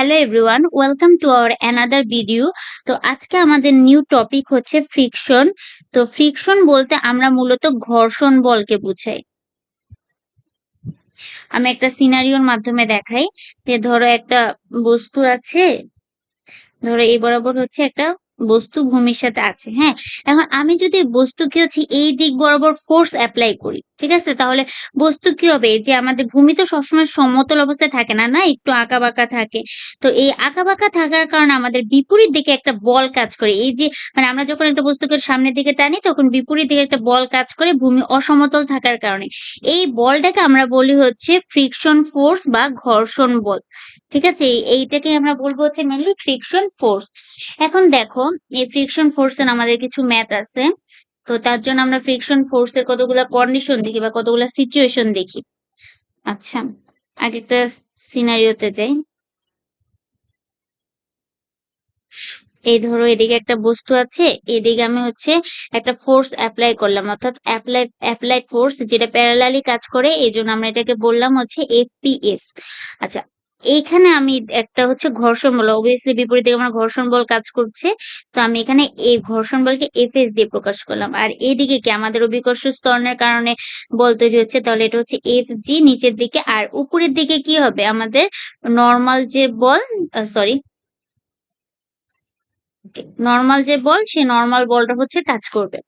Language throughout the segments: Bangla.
Hello everyone, welcome to our another video. তো আজকে আমাদের নিউ টপিক হচ্ছে ফ্রিকশন। তো ফ্রিকশন বলতে আমরা মূলত ঘর্ষণ বলকে বুঝাই। আমি একটা সিনারিওর মাধ্যমে দেখাই যে ধরো একটা বস্তু আছে, ধরো এই বরাবর হচ্ছে একটা বস্তু ভূমির সাথে আছে। হ্যাঁ, এখন আমি যদি বস্তুকে হচ্ছে এই দিক বরাবর ফোর্স অ্যাপ্লাই করি, ঠিক আছে, তাহলে বস্তু কি হবে? যে আমাদের ভূমি তো সবসময় সমতল অবস্থায় থাকে না, না একটু আঁকা বাঁকা থাকে। তো এই আঁকা বাঁকা থাকার কারণে আমাদের বিপরীত দিকে একটা বল কাজ করে। এই যে মানে আমরা যখন একটা বস্তুকে সামনের দিকে টানি তখন বিপরীত দিকে একটা বল কাজ করে ভূমি অসমতল থাকার কারণে। এই বলটাকে আমরা বলি হচ্ছে ফ্রিকশন ফোর্স বা ঘর্ষণ বল। ঠিক আছে, এইটাকে আমরা বলবো হচ্ছে মেনলি ফ্রিকশন ফোর্স। এখন দেখো, এই ফ্রিকশন ফোর্স এর আমাদের কিছু ম্যাথ আছে। তো তার জন্য আমরা ফ্রিকশন ফোর্স এর কতগুলা কন্ডিশন দেখি বা কতগুলা সিচুয়েশন দেখি। আচ্ছা, আগে একটা সিনারিওতে যাই। এই ধরো এদিকে একটা বস্তু আছে, এদিকে আমি হচ্ছে একটা ফোর্স অ্যাপ্লাই করলাম, অর্থাৎ অ্যাপ্লাইড ফোর্স যেটা প্যারালালি কাজ করে, এই জন্য আমরা এটাকে বললাম হচ্ছে এফপিএস। আচ্ছা, এইখানে আমি একটা হচ্ছে ঘর্ষণ বল, অবভিয়াসলি বিপরীত দিকে আমার ঘর্ষণ বল কাজ করছে। তো আমি এখানে এই ঘর্ষণ বলকে এফএস দিয়ে প্রকাশ করলাম। আর এইদিকে কি আমাদের অভিকর্ষ ত্বরণের কারণে বল তৈরি হচ্ছে, তাহলে এটা হচ্ছে এফ জি নিচের দিকে। আর উপরের দিকে কি হবে? আমাদের নর্মাল যে বল, সরি, নর্মাল যে বল, সেই নর্মাল বলটা হচ্ছে কাজ করবে।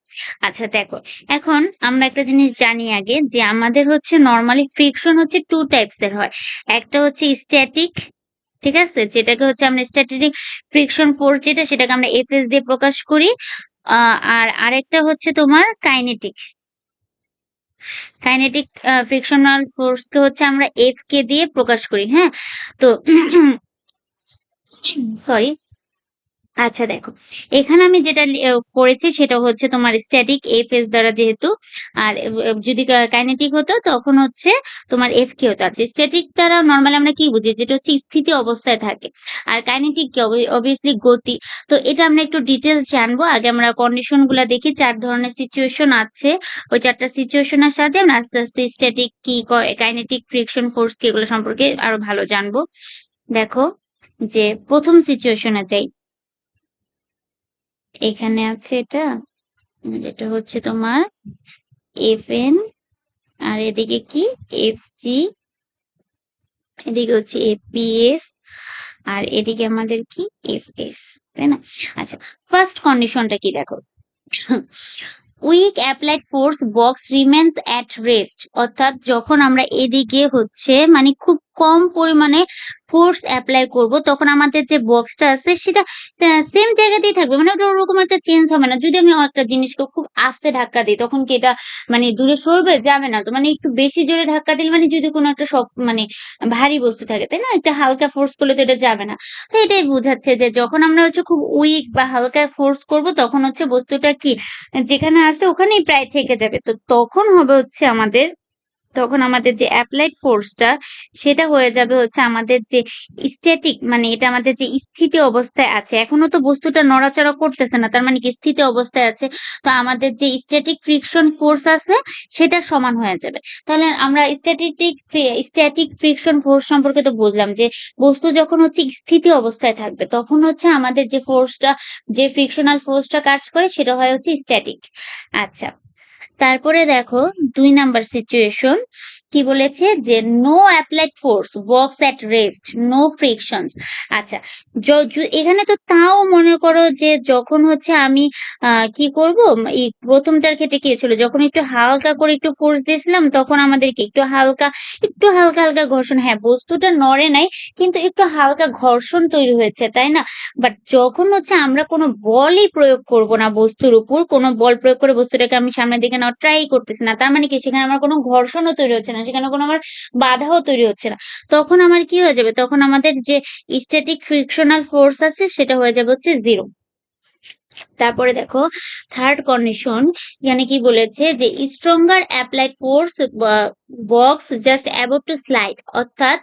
আচ্ছা দেখো, এখন আমরা একটা জিনিস জানি আগে, যে আমাদের হচ্ছে নর্মালি ফ্রিকশন হচ্ছে টু টাইপস এর হয়। একটা হচ্ছে স্ট্যাটিক, ঠিক আছে, যেটাকে হচ্ছে আমরা স্ট্যাটিক ফ্রিকশন ফোর্স যেটা, সেটাকে আমরা এফএস দিয়ে প্রকাশ করি। আর আরেকটা হচ্ছে তোমার কাইনেটিক। কাইনেটিক ফ্রিকশনাল ফোর্সকে হচ্ছে আমরা এফ কে দিয়ে প্রকাশ করি। হ্যাঁ, তো সরি। আচ্ছা দেখো, এখানে আমি যেটা করেছি সেটা হচ্ছে তোমার স্ট্যাটিক এফ এস দ্বারা যেহেতু। আর যদি কাইনেটিক হতো তখন হচ্ছে তোমার এফ কে হতো। আচ্ছা, স্ট্যাটিক দ্বারা নর্মালি আমরা কি বুঝি? যেটা হচ্ছে স্থিতি অবস্থায় থাকে। আর কাইনেটিক কি? অবভিয়াসলি গতি। তো এটা আমরা একটু ডিটেলস জানবো। আগে আমরা কন্ডিশন গুলা দেখি। 4 ধরনের সিচুয়েশন আছে। ওই 4টা সিচুয়েশনের সাহায্যে আমরা আস্তে আস্তে স্ট্যাটিক কি, কাইনেটিক, ফ্রিকশন ফোর্স কি, এগুলো সম্পর্কে আরো ভালো জানবো। দেখো, যে প্রথম সিচুয়েশনে যাই। এখানে আছে এটা, এটা হচ্ছে তোমার এফ এন, আর এদিকে কি এফ জি, এদিকে হচ্ছে এপিএস, আর এদিকে আমাদের কি এফ এস, তাই না? আচ্ছা, ফার্স্ট কন্ডিশনটা কি দেখো, weak applied force box remains at rest. অর্থাৎ যখন আমরা এদিকে হচ্ছে মানে খুব কম পরিমাণে ফোর্স অ্যাপ্লাই করব, তখন আমাদের যে বক্সটা আছে সেটা সেম জায়গাতেই থাকবে, মানে ওটা ওরকম একটা চেঞ্জ হবে না। যদি আমি একটা জিনিসকে খুব আস্তে ধাক্কা দিই তখন কি এটা মানে দূরে সরবে? যাবে না তো। মানে একটু বেশি জোরে ধাক্কা দিলে, মানে যদি কোনো একটা সব মানে ভারী বস্তু থাকে, তাই না, একটা হালকা ফোর্স করলে তো এটা যাবে না। তো এটাই বোঝাচ্ছে যে যখন আমরা হচ্ছে খুব উইক বা হালকা ফোর্স করব, তখন হচ্ছে বস্তুটা কি যেখানে আছে ওখানেই প্রায় থেকে যাবে। তো তখন হবে হচ্ছে আমাদের, তখন আমাদের যে অ্যাপ্লাইড ফোর্সটা সেটা হয়ে যাবে হচ্ছে আমাদের যে স্ট্যাটিক, মানে এটা আমাদের যে স্থিতি অবস্থায় আছে, এখনো তো বস্তুটা নড়াচড়া করতেছে না, তার মানে কি স্থিতি অবস্থায় আছে। তো আমাদের যে স্ট্যাটিক ফ্রিকশন ফোর্স আছে সেটার সমান হয়ে যাবে। তাহলে আমরা স্ট্যাটিক ফ্রিকশন ফোর্স সম্পর্কে তো বুঝলাম, যে বস্তু যখন হচ্ছে স্থিতি অবস্থায় থাকবে তখন হচ্ছে আমাদের যে ফোর্সটা, যে ফ্রিকশনাল ফোর্সটা কাজ করে সেটা হয় হচ্ছে স্ট্যাটিক। আচ্ছা, তারপরে দেখো 2 নাম্বার সিচুয়েশন কি বলেছে, যে নো অ্যাপ্লাইড ফোর্স ওয়ার্কস এট রেস্ট, নো ফ্রিকশনস। আচ্ছা, এখানে তো তাও মনে করো যে যখন হচ্ছে আমি কি করব, এই প্রথমটার ক্ষেত্রে কি ছিল, যখন একটু হালকা করে একটু ফোর্স দিয়েছিলাম তখন আমাদের কি একটু হালকা হালকা ঘর্ষণ, হ্যাঁ বস্তুটা নড়ে নাই কিন্তু একটু হালকা ঘর্ষণ তৈরি হয়েছে, তাই না? বাট যখন হচ্ছে আমরা কোনো বলই প্রয়োগ করব না বস্তুর উপর, কোনো বল প্রয়োগ করে বস্তুটাকে আমি সামনের দিকে নেওয়ার ট্রাই করতেছি না, তার মানে কি সেখানে আমার কোনো ঘর্ষণও তৈরি হচ্ছে না, সেখানে কোনো আমার বাধাও তৈরি হচ্ছে না। তখন আমার কি হয়ে যাবে? তখন আমাদের যে স্ট্যাটিক ফ্রিকশনাল ফোর্স আছে সেটা হয়ে যাবে হচ্ছে জিরো। তারপরে দেখো থার্ড কন্ডিশন, এখানে কি বলেছে যে stronger applied force box just about to slide, অর্থাৎ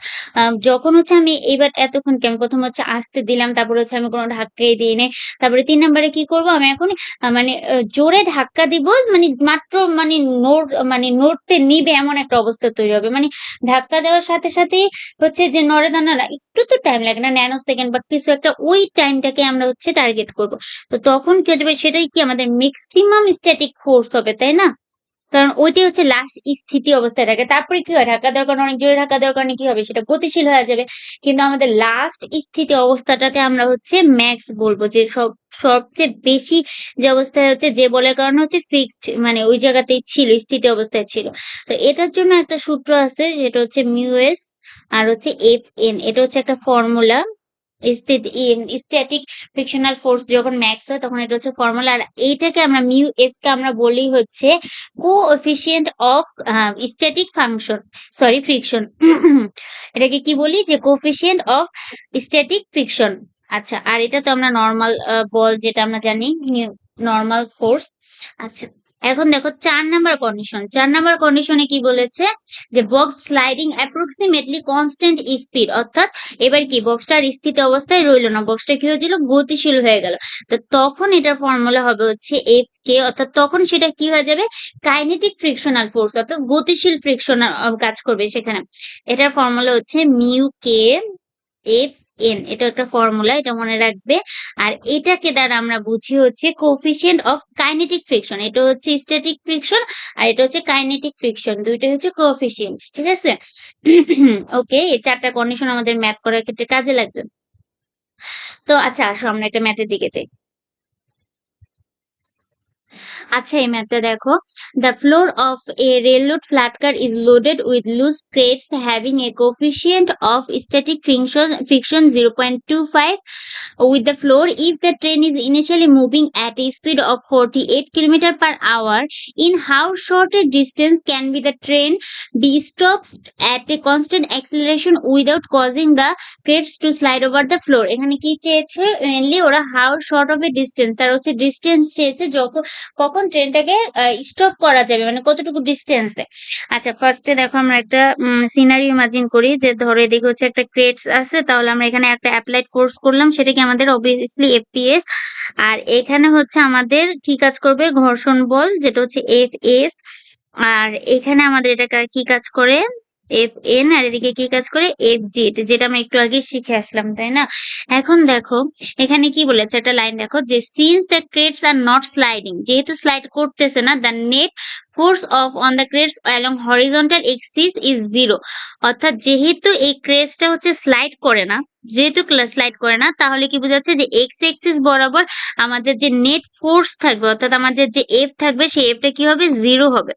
যখন হচ্ছে আমি এবার এতক্ষণকে আমি প্রথম হচ্ছে আসতে দিলাম, তারপরে হচ্ছে আমি কোনো ধাক্কাই দিই নি, তারপরে 3 নাম্বারে কি করব, আমি এখন মানে জোরে ধাক্কা দিব, মানে মাত্র মানে নড়তে নিবে এমন একটা অবস্থা তৈরি হবে, মানে ধাক্কা দেওয়ার সাথে সাথেই হচ্ছে যে নড়ে দাঁড়ানো একটু তো টাইম লাগে না, ন্যানো সেকেন্ড বা কিছু একটা, ওই টাইমটাকে আমরা হচ্ছে টার্গেট করব। তো তখন কি হয়ে যাবে, সেটাই কি আমাদের ম্যাক্সিমাম স্ট্যাটিক ফোর্স হবে, তাই না? কারণ ওইটাই হচ্ছে লাস্ট স্থিতি অবস্থায় থাকে। তারপরে কি হয়, ঢাকা দেওয়ার কারণে অনেক জোরে ঢাকা দেওয়ার কারণে কি হবে, সেটা গতিশীল হয়ে যাবে। কিন্তু আমাদের লাস্ট স্থিতি অবস্থাটাকে আমরা হচ্ছে ম্যাক্স বলবো, যে সবচেয়ে বেশি যে অবস্থায় হচ্ছে, যে বলের কারণে হচ্ছে ফিক্সড, মানে ওই জায়গাতেই ছিল, স্থিতি অবস্থায় ছিল। তো এটার জন্য একটা সূত্র আছে, যেটা হচ্ছে মিউ এস আর হচ্ছে এফ এন, এটা হচ্ছে একটা ফর্মুলা। স্ট্যাটিক ফ্রিকশনাল ফোর্স যখন ম্যাক্স হয় তখন এটা হচ্ছে ফর্মুলা, আর এইটাকে আমরা মিউ এস কে আমরা বলি হচ্ছে coefficient of static function, sorry friction. এটাকে কি বলি, যে কোএফিসিয়েন্ট অফ স্ট্যাটিক ফ্রিকশন। আচ্ছা, আর এটা তো আমরা নর্মাল বল, যেটা আমরা জানি নর্মাল ফোর্স। আচ্ছা, এখন দেখো 4 নাম্বার কন্ডিশন। 4 নাম্বার কন্ডিশনে কি বলেছে, যে box sliding approximately constant speed, অর্থাৎ এবার কি বক্সটার স্থিতি অবস্থায় রইলো না, বক্সটা কি হয়েছিল, গতিশীল হয়ে গেল। তো তখন এটার ফর্মুলা হবে হচ্ছে এফ কে, অর্থাৎ তখন সেটা কি হয়ে যাবে, কাইনেটিক ফ্রিকশনাল ফোর্স, অর্থাৎ গতিশীল ফ্রিকশন কাজ করবে সেখানে। এটার ফর্মুলা হচ্ছে মিউ কে এফ এন, এটা একটা ফর্মুলা, এটা মনে রাখবে। আর এটাকে দ্বারা আমরা বুঝি হচ্ছে কোফিসিয়েন্ট অফ কাইনেটিক ফ্রিকশন, এটা হচ্ছে স্ট্যাটিক ফ্রিকশন আর এটা হচ্ছে কাইনেটিক ফ্রিকশন, দুইটা হচ্ছে কোফিসিয়েন্ট, ঠিক আছে? ওকে, এই 4টা কন্ডিশন আমাদের ম্যাথ করার ক্ষেত্রে কাজে লাগবে। তো আচ্ছা, আসো আমরা একটা ম্যাথের দিকে যাই। আচ্ছা, এই ম্যাথটা দেখো, the floor of a railroad flat car is loaded with loose crates having a coefficient of static friction 0.25 with the floor. If the train is initially moving at a speed of 48 km per hour, in how short a distance can be the train be stopped at a constant acceleration without causing the crates to slide over the floor? এখানে কি চেয়েছে, মেনলি ওরা how short of a distance, তার হচ্ছে ডিস্টেন্স চেয়েছে, যখন কখন ট্রেনটাকে স্টপ করা যাবে, মানে কতটুকু ডিস্টেন্সে। আচ্ছা, ফার্স্টে দেখো আমরা একটা সিনারি ইমাজিন করি, যে ধরো এদিকে হচ্ছে একটা ক্রেটস আছে, তাহলে আমরা এখানে একটা অ্যাপ্লাইড ফোর্স করলাম, সেটা কি আমাদের অবভিয়াসলি এফপিএস। আর এখানে হচ্ছে আমাদের কি কাজ করবে, ঘর্ষণ বল, যেটা হচ্ছে এফ এস। আর এখানে আমাদের এটা কি কাজ করে, এফ এন, আর এদিকে কি কাজ করে, এফ জি, যেটা আমরা একটু আগে শিখে আসলাম, তাই না? এখন দেখো এখানে কি বলেছে, একটা লাইন দেখো, যে since the crates are not sliding, যেহেতু স্লাইড করতেছে না, the net force of on the crates along horizontal axis is zero, অর্থাৎ যেহেতু এই ক্রেটসটা হচ্ছে স্লাইড করে না, যেহেতু স্লাইড করে না, তাহলে কি বোঝাচ্ছে, যে এক্স এক্সিস বরাবর আমাদের যে নেট ফোর্স থাকবে, অর্থাৎ আমাদের যে এফ থাকবে, সেই এফটা কি হবে, জিরো হবে।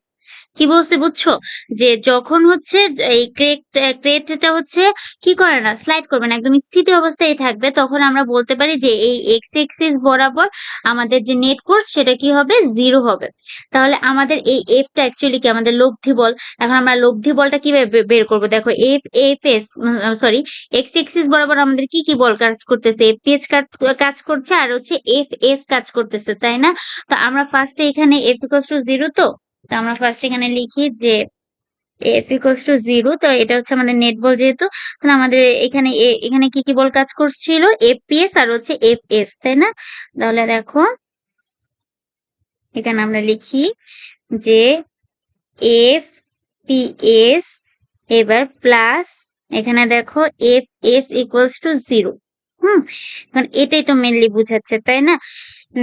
কি বলছে বুঝছো, যে যখন হচ্ছে এই ক্রেটটা হচ্ছে কি করে না, স্লাইড করবে না, একদম স্থিতি অবস্থায় থাকবে, তখন আমরা বলতে পারি যে এই এক্স এক্সিস বরাবর আমাদের যে নেট ফোর্স, সেটা কি হবে, জিরো হবে। তাহলে আমাদের এই এফটা অ্যাকচুয়ালি কি, আমাদের লব্ধি বল। এখন আমরা লব্ধি বলটা কিভাবে বের করবো, দেখো F F S, sorry, x axis বরাবর আমাদের কি কি বল কাজ করতেছে, এফপিএস কাজ করছে, আর হচ্ছে এফ এস কাজ করতেছে, তাই না? তো আমরা ফার্স্টে এখানে এফ ইকুয়ালস টু জিরো, তো আমরা ফার্স্ট এখানে লিখি যে এফ ইকুয়ালস টু জিরো, তো এটা হচ্ছে আমাদের নেট বল যেহেতু, তাহলে আমাদের এখানে এখানে কি কি বল কাজ করছিল, এফপিএস আর হচ্ছে এফ এস, তাই না? তাহলে দেখো এখানে আমরা লিখি যে এফ পি এস, এবার প্লাস এখানে দেখো F S equals to zero. এখন এটাই তো মেনলি বুঝাচ্ছে, তাই না,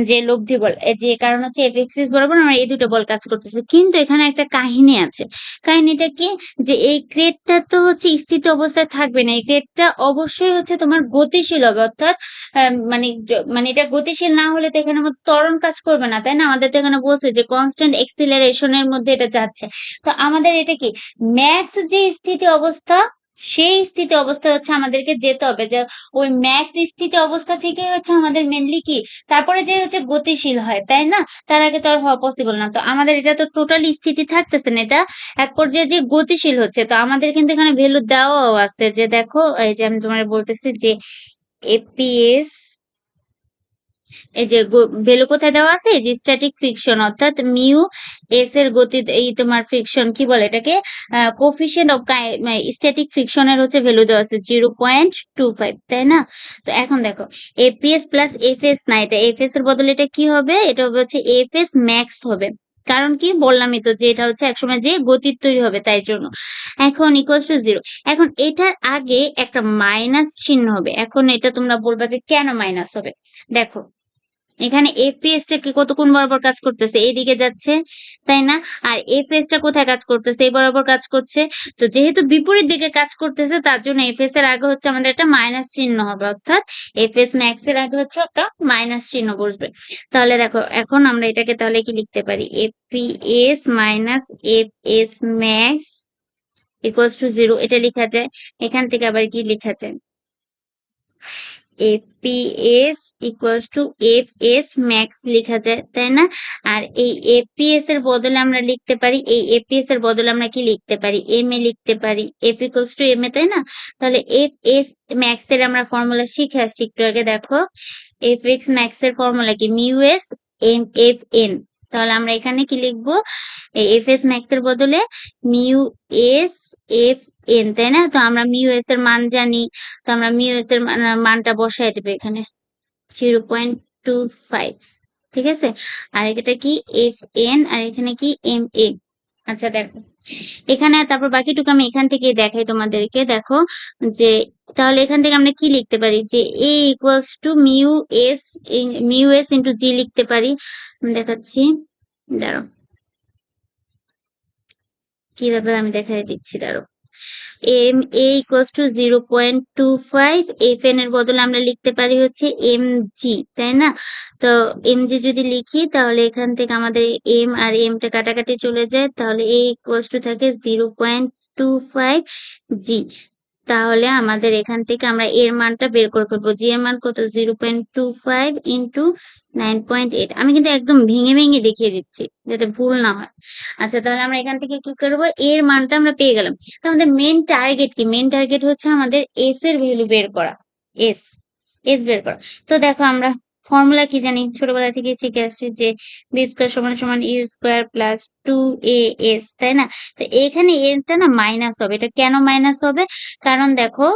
যে লব্ধি বল, যে কারণ হচ্ছে এফ এক্সিস বরাবর আমার এই দুটো বল কাজ করতেছে। কিন্তু এখানে একটা কাহিনী আছে, কাহিনীটা কি, যে এই ক্রেটটা তো হচ্ছে স্থিতি অবস্থায় থাকবে না, এই ক্রেটটা অবশ্যই হচ্ছে তোমার গতিশীল হবে, অর্থাৎ মানে এটা গতিশীল না হলে তো এখানে মতো ত্বরণ কাজ করবে না, তাই না? আমাদের তো এখানে বলছে যে কনস্ট্যান্ট এক্সিলারেশনের মধ্যে এটা যাচ্ছে। তো আমাদের এটা কি, ম্যাক্স যে স্থিতি অবস্থা, সেই স্থিতি অবস্থায় হচ্ছে আমাদেরকে যেতে হবে, যে ওই ম্যাক্স স্থিতি অবস্থা থেকে হচ্ছে আমাদের মেনলি কি, তারপরে যে হচ্ছে গতিশীল হয়, তাই না? তার আগে তো আর হওয়া পসিবল না। তো আমাদের এটা তো টোটালি স্থিতি থাকতেছে না, এটা এক পর্যায়ে যে গতিশীল হচ্ছে। তো আমাদের কিন্তু এখানে ভ্যালু দেওয়াও আছে, যে দেখো এই যে আমি তোমার বলতেছি যে এপিএস এই যে ভ্যালু কোথায় দেওয়া আছে, এই যে স্ট্যাটিক ফ্রিকশন অর্থাৎ মিউ এস এর গতি, এই তোমার ফ্রিকশন কি বলে এটাকে, কোফিশিয়েন্ট অফ স্ট্যাটিক ফ্রিকশনের হচ্ছে ভ্যালু দেওয়া আছে 0.25, তাই না? তো এখন দেখো এপিএস প্লাস এফএস না, এটা এফএস এর বদলে এটা কি হবে, এটা হবে হচ্ছে এফএস ম্যাক্স হবে। কারণ কি বললামই তো যে এটা হচ্ছে একসময় যে গতির তৈরি হবে তাই জন্য। এখন ইকুয়ালস টু 0। এখন এটার আগে একটা মাইনাস চিহ্ন হবে। এখন এটা তোমরা বলবা যে কেন মাইনাস হবে। দেখো এখানে এপিএস টা কত কোণ বরাবর কাজ করতেছে, এইদিকে যাচ্ছে, তাই না? আর এফএস টা কোথায় কাজ করতেছে, এই বরাবর কাজ করছে। তো যেহেতু বিপরীত দিকে কাজ করতেছে তার জন্য এফএস এর আগে হচ্ছে আমাদের একটা মাইনাস চিহ্ন হবে, অর্থাৎ এফএস ম্যাক্স এর আগে হচ্ছে একটা মাইনাস চিহ্ন বসবে। তাহলে দেখো এখন আমরা এটাকে তাহলে কি লিখতে পারি, APS minus FS max equals to 0, এটা লেখা যায়। এখান থেকে আবার কি লেখা যায়, APS equals to FS max লেখা যায়, তাই না? আর এই এপিএস এর বদলে আমরা লিখতে পারি, এই এপিএস এর বদলে আমরা কি লিখতে পারি, এম এ লিখতে পারি, এফ ইকুয়ালস টু এম এ, তাই না? তাহলে এফ এস ম্যাক্স এর আমরা ফর্মুলা শিখে আসছি একটু আগে। দেখো এফ এক্স ম্যাক্স এর ফর্মুলা কি, mu S M F N. তাহলে আমরা এখানে কি লিখবো, এফ এস ম্যাক্স এর বদলে মিউ এস এফ এন, তাই না? তো আমরা মিউ এস এর মান জানি, তো আমরা মিউ এস এর মানটা বসাই দেবো এখানে 0.25, ঠিক আছে? আর এটা কি এফ এন, আর এখানে কি এম এ। আচ্ছা দেখো এখানে তারপর বাকিটুকু আমি এখান থেকে দেখাই তোমাদেরকে। দেখো যে তাহলে এখান থেকে আমরা কি লিখতে পারি, যে a equals to mu s into g লিখতে পারি। আমি দেখাচ্ছি, দাঁড়াও কিভাবে আমি দেখাই দিচ্ছি, দাঁড়াও। M A equals to 0.25, F N এর বদলে আমরা লিখতে পারি হচ্ছে এম জি, তাই না? তো এম জি যদি লিখি তাহলে এখান থেকে আমাদের এম আর এম টা কাটাকাটি চলে যায়, তাহলে এ ইকুয়ালস টু থাকে 0.25 জি। তাহলে আমাদের এখান থেকে আমরা এর মানটা বের করে ফেলবো, জি এর মান কত, 0.25 ইন্টু 9.8। আমি কিন্তু একদম ভেঙে ভেঙে দেখিয়ে দিচ্ছি যাতে ভুল না হয়। আচ্ছা তাহলে আমরা এখান থেকে কি করবো, এর মানটা আমরা পেয়ে গেলাম। তো আমাদের মেন টার্গেট কি, মেন টার্গেট হচ্ছে আমাদের এস এর ভ্যালু বের করা, এস এস বের করা। তো দেখো আমরা ফর্মুলা কি জানি, ছোটবেলা থেকে শিখে আসছি যে বি স্কোয়ার সমান সমান ইউ স্কোয়ার প্লাস 2as, তাই না? তো এখানে এরটা না মাইনাস হবে, এটা কেন মাইনাস হবে, কারণ দেখো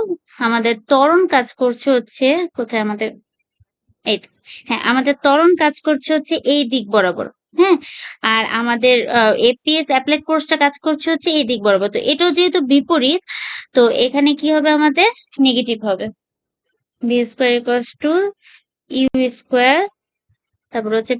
আমাদের ত্বরণ কাজ করছে হচ্ছে কোথায়, আমাদের এই তো, হ্যাঁ আমাদের ত্বরণ কাজ করছে হচ্ছে এই দিক বরাবর, হ্যাঁ। আর আমাদের এপিএস অ্যাপ্লাইড ফোর্সটা কাজ করছে হচ্ছে এই দিক বরাবর। তো এটাও যেহেতু বিপরীত, তো এখানে কি হবে, আমাদের নেগেটিভ হবে। B square equals to U square, তারপর হচ্ছে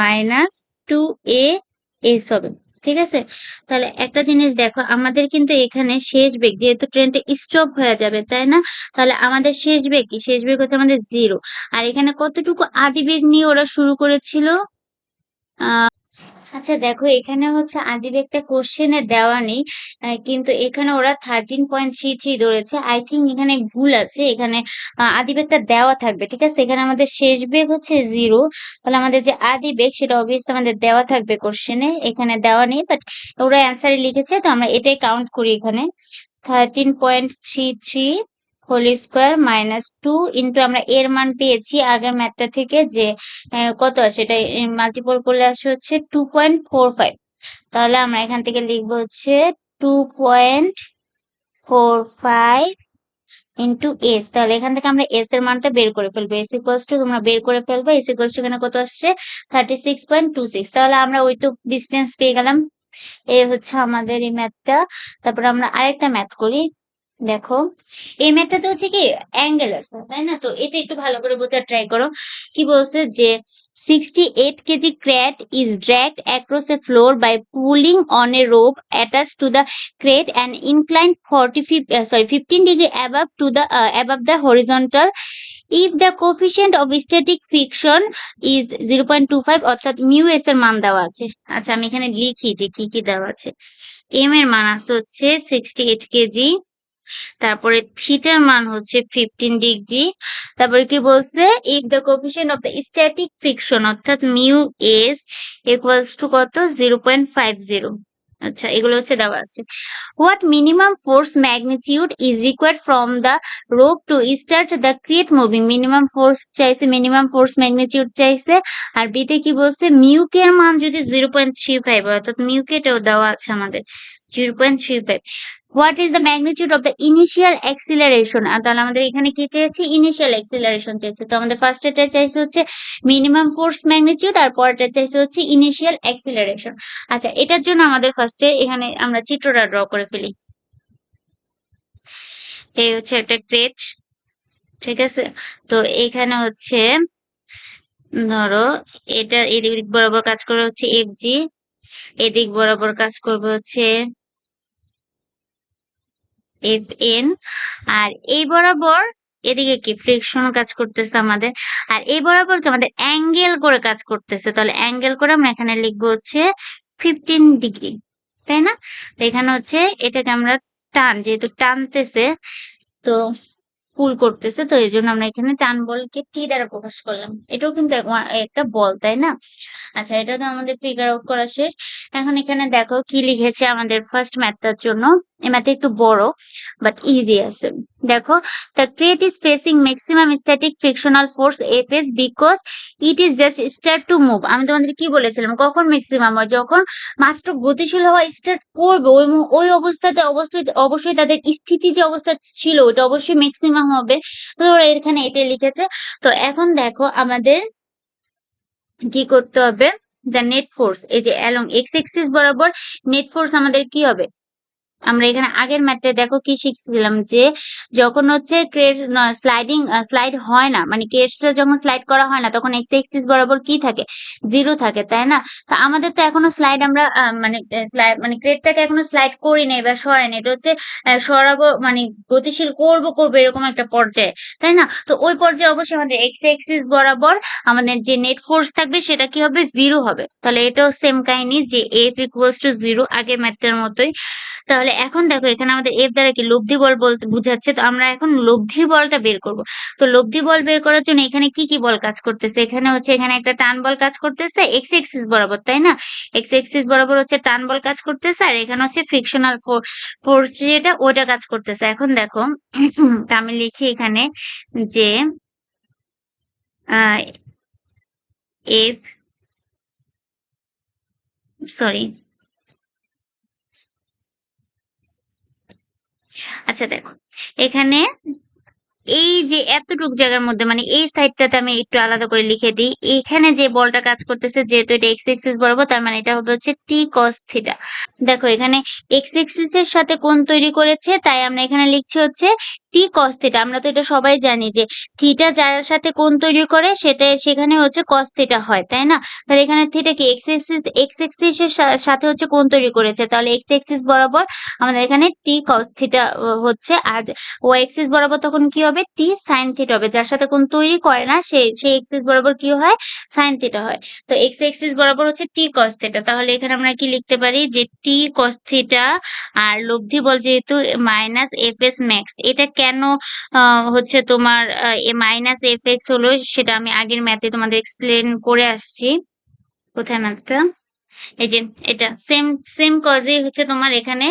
মাইনাস 2as হবে, ঠিক আছে? তাহলে একটা জিনিস দেখো, আমাদের কিন্তু এখানে শেষ বেগ, যেহেতু ট্রেনটা স্টপ হয়ে যাবে, তাই না? তাহলে আমাদের শেষ বেগ কি, শেষ বেগ হচ্ছে আমাদের 0। আর এখানে কতটুকু আদি বেগ নিয়ে ওরা শুরু করেছিল, আচ্ছা দেখো এখানে হচ্ছে আদিবেগটা কোশ্চেনে দেওয়া নেই, কিন্তু এখানে ওরা 13.33 ধরেছে। আই থিঙ্ক এখানে ভুল আছে, এখানে আদিবেগটা দেওয়া থাকবে, ঠিক আছে? এখানে আমাদের শেষ বেগ হচ্ছে 0, তাহলে আমাদের যে আদিবেগ সেটা অবভিয়াসলি আমাদের দেওয়া থাকবে কোশ্চেনে, এখানে দেওয়া নেই, বাট ওরা অ্যান্সারে লিখেছে, তো আমরা এটাই কাউন্ট করি এখানে। 13.33 হোল স্কোয়ার মাইনাস 2 ইন্টু আমরা এর মান পেয়েছি আগের ম্যাথটা থেকে যে কত আসে, এটা মাল্টিপল করলে আসে হচ্ছে 2.45। তাহলে আমরা এখান থেকে লিখবো হচ্ছে 2.45 ইন্টু এস। তাহলে এখান থেকে আমরা এস এর মানটা বের করে ফেলবো, এস ইকুয়ালস টু, তোমরা বের করে ফেলবো, এস ইকুয়ালস টু এখানে কত আসছে 36.26। তাহলে আমরা ওই তো ডিস্টেন্স পেয়ে গেলাম। এই হচ্ছে আমাদের এই ম্যাথটা। তারপর আমরা আরেকটা ম্যাথ করি। দেখো এই ম্যাথটাতে হচ্ছে কি অ্যাঙ্গেল আছে, তাই না? তো এটা একটু ভালো করে বোঝার ট্রাই করো। কি বলছে যে 68 kg crate is dragged across a floor by pulling on a rope attached to the crate and inclined 15 degree above the horizontal if the coefficient of static friction is 0.25, অর্থাৎ মিউ এস এর মান দেওয়া আছে। আচ্ছা আমি এখানে লিখি যে কি কি দেওয়া আছে। এম এর মান আছে হচ্ছে 68 কেজি, তারপরে থিটার মান হচ্ছে 15 ডিগ্রি, তারপরে কি বলছে, if the coefficient of the static friction অর্থাৎ মিউ এস ইকুয়ালস টু কত, 0.50। আচ্ছা, এগুলো হচ্ছে দেওয়া আছে। What minimum force magnitude is required from the rope to start the create moving? Minimum force চাইছে, মিনিমাম ফোর্স ম্যাগনিটিউড চাইছে। আর বিতে কি বলছে, মিউকের মান যদি 0.35 হয়, অর্থাৎ মিউকেটাও দেওয়া আছে আমাদের 0.35। What is the magnitude of the initial acceleration? আর তাহলে আমাদের এখানে কি চেয়েছে, ইনিশিয়াল অ্যাক্সিলারেশন চেয়েছে। তো আমাদের ফার্স্ট এটা চাইছে হচ্ছে মিনিমাম ফোর্স ম্যাগনিটিউড, আর পরেরটা চাইছে হচ্ছে ইনিশিয়াল অ্যাক্সিলারেশন। আচ্ছা, এটার জন্য আমাদের ফার্স্টে এখানে আমরা চিত্রটা ড্র করে ফেলি। এই হচ্ছে একটা ক্রেট, ঠিক আছে। তো এখানে হচ্ছে ধরো এটা এদিক বরাবর কাজ করবে হচ্ছে এফ জি, এদিক বরাবর কাজ করবে হচ্ছে এফ এন, আর এই বরাবর এদিকে কি ফ্রিকশন কাজ করতেছে আমাদের, আর এই বরাবর কি আমাদের অ্যাঙ্গেল করে কাজ করতেছে। তাহলে অ্যাঙ্গেল করে আমরা এখানে লিখবো হচ্ছে 15 ডিগ্রি, তাই না? তো এখানে হচ্ছে এটাকে আমরা টান, যেহেতু টানতেছে তো পুল করতেছে, তো এই জন্য আমরা এখানে টান বলকে টি দ্বারা প্রকাশ করলাম। এটাও কিন্তু একটা বল, তাই না? আচ্ছা, এটা তো আমাদের ফিগার আউট করা শেষ। এখন এখানে দেখো কি লিখেছে আমাদের ফার্স্ট ম্যাথটার জন্য। এই ম্যাথটা একটু বড় বাট ইজি আছে। দেখো, the crate is facing maximum static frictional force Fs because it is just start to move. আমি তোমাদের কি বলেছিলাম, কখন ম্যাক্সিমাম হয়, যখন মাত্র গতিশীল হওয়া স্টার্ট করবে, ওই অবস্থাতে অবশ্যই তাদের স্থিতি যে অবস্থা ছিল ওটা অবশ্যই ম্যাক্সিমাম হবে। তো ওরা এখানে এটাই লিখেছে। তো এখন দেখো আমাদের কি করতে হবে, দ্য নেট ফোর্স, এই যে অ্যালং এক্স এক্সিস বরাবর নেট ফোর্স আমাদের কি হবে। আমরা এখানে আগের ম্যাথটা দেখো কি শিখছিলাম, যে যখন হচ্ছে ক্রেট স্লাইড হয় না, মানে ক্রেটটা যখন স্লাইড করা হয় না, তখন এক্স এক্সিস বরাবর কি থাকে, 0 থাকে, তাই না? তো আমাদের তো এখনো স্লাইড আমরা মানে ক্রেটটাকে এখনো স্লাইড করি নাই বা সরাই, এটা হচ্ছে সরাবো, মানে গতিশীল করবো এরকম একটা পর্যায়ে, তাই না? তো ওই পর্যায়ে অবশ্যই আমাদের এক্স এক্সিস বরাবর আমাদের যে নেট ফোর্স থাকবে সেটা কি হবে, 0 হবে। তাহলে এটাও সেম কাহিনী, যে এফ ইকুয়ালস টু 0, আগের ম্যাথটার মতোই। তাহলে এখন দেখো এখানে আমাদের এফ দ্বারা কি লব্ধি বল বলতে বুঝাচ্ছে, তো আমরা এখন লব্ধি বলটা বের করব। তো লব্ধি বল বের করার জন্য এখানে কি কি বল কাজ করতেছে, এখানে হচ্ছে এখানে একটা টান বল কাজ করতেছে এক্স এক্সিস বরাবর, তাই না? এক্স এক্সিস বরাবর হচ্ছে টান বল কাজ করতেছে, আর এখানে হচ্ছে ফ্রিকশনাল ফোর্স যেটা ওটা কাজ করতেছে। এখন দেখো তা আমি লিখি এখানে যে এফ, সরি, আচ্ছা দেখো এখানে এই যে এতটুক জায়গার মধ্যে, মানে এই সাইডটাতে আমি একটু আলাদা করে লিখে দিই। এখানে যে বলটা কাজ করতেছে, যেহেতু এটা এক্স এক্সিস বরাবর, তার মানে এটা হবে হচ্ছে টি কস থিটা। দেখো এখানে এক্স এক্সিস এর সাথে কোণ তৈরি করেছে, তাই আমরা এখানে লিখছি হচ্ছে টি কস থিটা। আমরা তো এটা সবাই জানি যে থিটা যার সাথে কোণ তৈরি করে সেটা সেখানে হচ্ছে কস থিটা হয়, তাই না? তাহলে এখানে থিটা কি এক্স এক্সিস এর সাথে হচ্ছে কোণ তৈরি করেছে, তাহলে এক্স এক্সিস বরাবর আমাদের এখানে টি কস থিটা হচ্ছে। আর ওয়াই এক্সিস বরাবর তখন কি হবে, টি সাইন থিটা হবে। যার সাথে কোণ তৈরি করে না সেই এক্সিস বরাবর কি হয়, সাইন থিটা হয়। তো এক্স এক্সিস বরাবর হচ্ছে টি কস থিটা। তাহলে এখানে আমরা কি লিখতে পারি, যে টি কস থিটা, আর লব্ধি বল যেহেতু মাইনাস এফ এস ম্যাক্স। এটা কেন হচ্ছে তোমার মাইনাস এফ এক্স হলো, সেটা আমি আগের ম্যাথে তোমাদের এক্সপ্লেন করে আসছি। কোথায় ম্যাথটা, এই যে এটা সেম সেম কজে হচ্ছে তোমার এখানে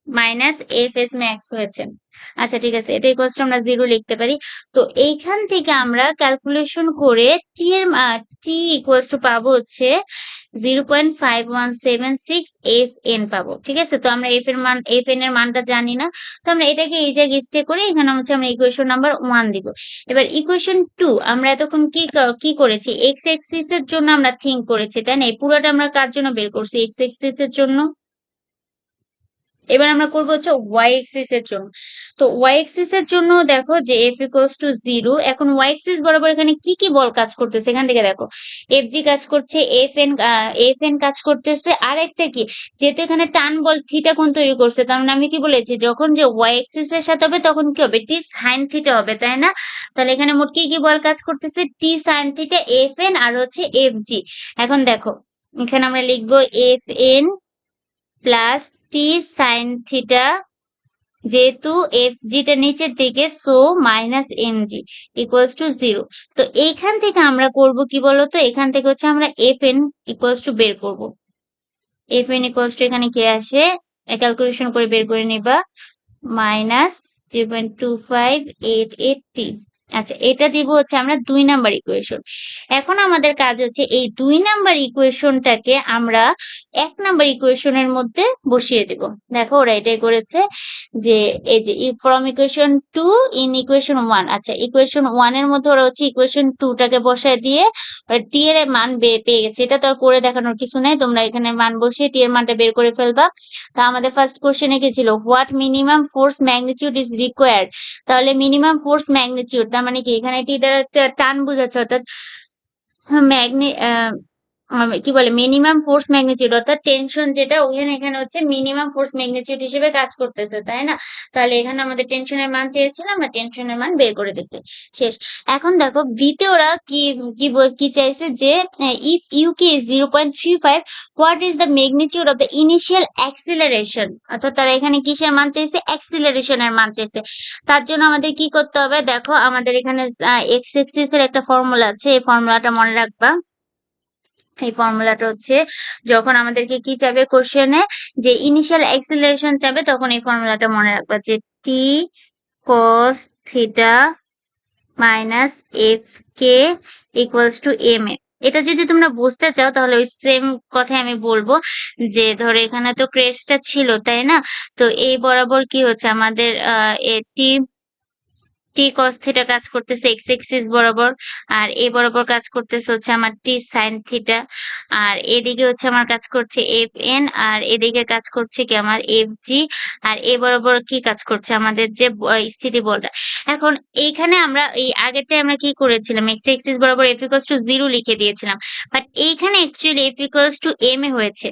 মাইনাস এফ এস ম্যাক্স হয়েছে। আচ্ছা ঠিক আছে, এটা ইকুয়ালস টু আমরা 0 লিখতে পারি। তো এইখান থেকে আমরা ক্যালকুলেশন করে টি ইকুয়ালস টু পাবো হচ্ছে 0.5176 এফ এন পাবো, ঠিক আছে। তো আমরা এফ এন এর মানটা জানি না, তো আমরা এটাকে এই জায়গায় স্টে করে এখানে হচ্ছে আমরা ইকুয়েশন নাম্বার 1 দিব। এবার ইকুয়েশন 2 আমরা এতক্ষণ কি করেছি, এক্স এক্সিস এর জন্য আমরা থিঙ্ক করেছি, তাই না? এই পুরোটা আমরা কার জন্য বের করছি, এক্স এক্সিস এর জন্য। এবার আমরা করবো হচ্ছে ওয়াই এক্সিস এর জন্য। তো ওয়াই এক্সিস এর জন্য দেখো যে এফ ইকুয়ালস টু 0। এখন ওয়াই এক্সিস বরাবর এখানে কি কি বল কাজ করতেছে, এখান থেকে দেখো এফ জি কাজ করছে, এফ এন কাজ করতেছে, আর একটা কি, যেহেতু এখানে টান বল থিটা কোণ তৈরি করছে, তার মানে আমি কি বলেছি, যখন যে ওয়াই এক্সিস এর সাথে হবে তখন কি হবে, টি সাইন থিটা হবে, তাই না? তাহলে এখানে মোট কি কি বল কাজ করতেছে, T sine theta, F N আর হচ্ছে এফ জি। এখন দেখো এখানে আমরা লিখবো F N plus T sine theta, যেহেতু এফ জিটা নিচের দিকে, so minus M G equals to 0। তো এইখান থেকে আমরা করব কি বলতো, এখান থেকে হচ্ছে আমরা এফ এন ইকুয়ালস টু বের করব। fn ইকুয়ালস টু এখানে কি আসে ক্যালকুলেশন করে বের করে নিবা মাইনাস 0.2588t। আচ্ছা, এটা দিব হচ্ছে আমরা 2 নাম্বার ইকুয়েশন। এখন আমাদের কাজ হচ্ছে এই 2 নাম্বার ইকুয়েশনটাকে আমরা 1 নাম্বার ইকুয়েশনের মধ্যে বসিয়ে দিব। দেখো ওরা এটাই করেছে যে এই যে ফ্রম ইকুয়েশন 2 ইন ইকুয়েশন 1। আচ্ছা, ইকুয়েশন 1 এর মধ্যে ওরা হচ্ছে ইকুয়েশন 2 টাকে বসায় দিয়ে ওরা টি এর মান পেয়ে গেছে। এটা তো আর করে দেখানোর কিছু নাই, তোমরা এখানে মান বসিয়ে টি এর মানটা বের করে ফেলবা। তা আমাদের ফার্স্ট কোশ্চেনে কি ছিল, what minimum force magnitude is required. তাহলে মিনিমাম ফোর্স ম্যাগনিটিউড তার মানে কি এখানে টি দ্বারা একটা টান বোঝাচ্ছে, অর্থাৎ ম্যাগনি কি বলে মিনিমাম ফোর্স ম্যাগনিটিউড অর্থাৎ টেনশন যেটা ওখানে এখানে হচ্ছে মিনিমাম ফোর্স ম্যাগনিটিউড হিসেবে কাজ করতেছে, তাই না? তাহলে এখানে আমাদের টেনশনের মান চেয়েছিল, আমরা টেনশনের মান বের করে দিছি, শেষ। এখন দেখো বিতে ওরা কি চাইছে যে if UK is 0.35 what is the magnitude of the initial acceleration. অর্থাৎ তারা এখানে কিসের মান চাইছে, অ্যাক্সিলারেশনের মান চাইছে। তার জন্য আমাদের কি করতে হবে, দেখো আমাদের এখানে এক্স এক্সিস এর একটা ফর্মুলা আছে, এই ফর্মুলাটা মনে রাখবা। এই ফর্মুলাটা হচ্ছে যখন আমাদেরকে কি চাবে কোশ্চেনে, যে ইনিশিয়াল অ্যাক্সিলারেশন চাবে, তখন এই ফর্মুলাটা মনে রাখবা যে T cos theta minus f k equals to m a. এটা যদি তোমরা বুঝতে চাও তাহলে ওই সেম কথাই আমি বলবো, যে ধরো এখানে তো ক্রেস্টটা ছিল, তাই না? তো এই বরাবর কি হচ্ছে আমাদের টি টি cos থিটা কাজ করতেছে এক্স এক্সিস বরাবর, আর এ বরাবর কাজ করতেছে হচ্ছে আমার টি সাইন থিটা, আর এদিকে হচ্ছে আমার কাজ করছে এফ এন, আর এদিকে কাজ করছে কি আমার এফ জি, আর এ বরাবর কি কাজ করছে আমাদের যে স্থিতি বলটা। এখন এইখানে আমরা এই আগেরটায় আমরা কি করেছিলাম, এক্স এক্সিস বরাবর এফ ইকুয়ালস টু 0 লিখে দিয়েছিলাম, বাট এইখানে actually f equals to m a হয়েছে।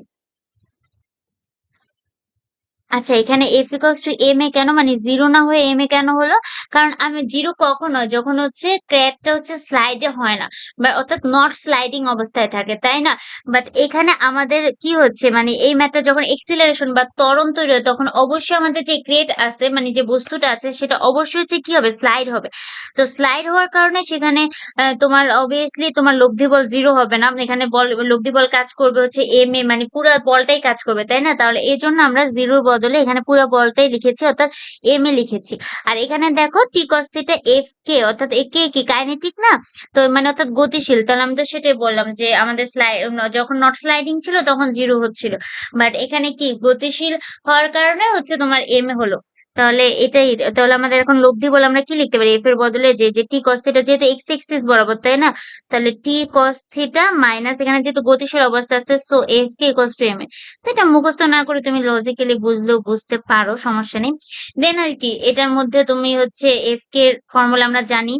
আচ্ছা, এখানে f equals to m a কেন, মানে 0 না হয়ে এম এ কেন হলো? কারণ আমি 0 কখন হয়, যখন হচ্ছে ক্র্যাকটা হচ্ছে স্লাইডে হয় না, বা অর্থাৎ নট স্লাইডিং অবস্থায় থাকে, তাই না? বাট এখানে আমাদের কি হচ্ছে, মানে এই ম্যাথটা যখন এক্সিলারেশন বা ত্বরণ তৈরি হয়, তখন অবশ্যই আমাদের যে ক্রেট আছে, মানে যে বস্তুটা আছে, সেটা অবশ্যই হচ্ছে কি হবে, স্লাইড হবে। তো স্লাইড হওয়ার কারণে সেখানে তোমার অবভিয়াসলি তোমার লব্ধি বল 0 হবে না, এখানে বল লব্ধি বল কাজ করবে হচ্ছে এম এ, মানে পুরো বলটাই কাজ করবে, তাই না? তাহলে এই জন্য আমরা 0-র বদলে এখানে পুরো বলটাই লিখেছি, অর্থাৎ এম এ লিখেছি। আর এখানে দেখো টি cos থিটা এফ কে, অর্থাৎ এ কে কি কাইনেটিক না, তো মানে অর্থাৎ গতিশীল। তাহলে আমি তো সেটাই বললাম যে আমাদের স্লাইড যখন নট স্লাইডিং ছিল তখন 0 হচ্ছিল, বাট এখানে কি গতিশীল হওয়ার কারণে হচ্ছে তোমার এম এ হলো। তাহলে এটাই, তাহলে আমাদের এখন লব্ধি বলে আমরা কি লিখতে পারি, এফ এর বদলে যে টি cos থিটা যেহেতু এক্স এক্সিস বরাবর, তাই না? তাহলে টি cos থিটা মাইনাস এখানে যেহেতু গতিশীল অবস্থা আছে, so f k equals to m a. তো এটা মুখস্থ না করে তুমি লজিক্যালি বুঝলেও বুঝতে পারো, সমস্যা নেই। দেন আর কি, এটার মধ্যে তুমি হচ্ছে এফ কে এর ফর্মুলা আমরা জানি,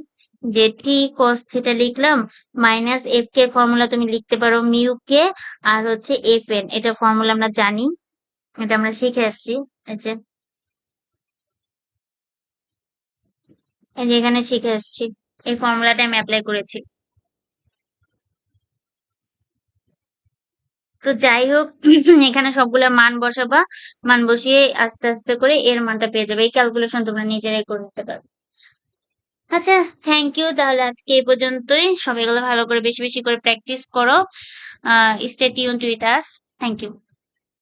যে টি cos থিটা লিখলাম মাইনাস এফ কে এর ফর্মুলা তুমি লিখতে পারো মিউ কে, আর হচ্ছে এফ এন, এটা ফর্মুলা আমরা জানি, এটা আমরা শিখে আসছি। এই যে এই যে এখানে শিখে আসছি, এই ফর্মুলাটা আমি অ্যাপ্লাই করেছি। তো যাই হোক, এখানে সবগুলা মান বসাবা, মান বসিয়ে আস্তে আস্তে করে এর মানটা পেয়ে যাবে। এই ক্যালকুলেশন তোমরা নিজেরাই করে নিতে পারবে। আচ্ছা, থ্যাংক ইউ। তাহলে আজকে এই পর্যন্তই। সবাই এগুলো ভালো করে বেশি বেশি করে প্র্যাকটিস করো। Stay tune with us. Thank you.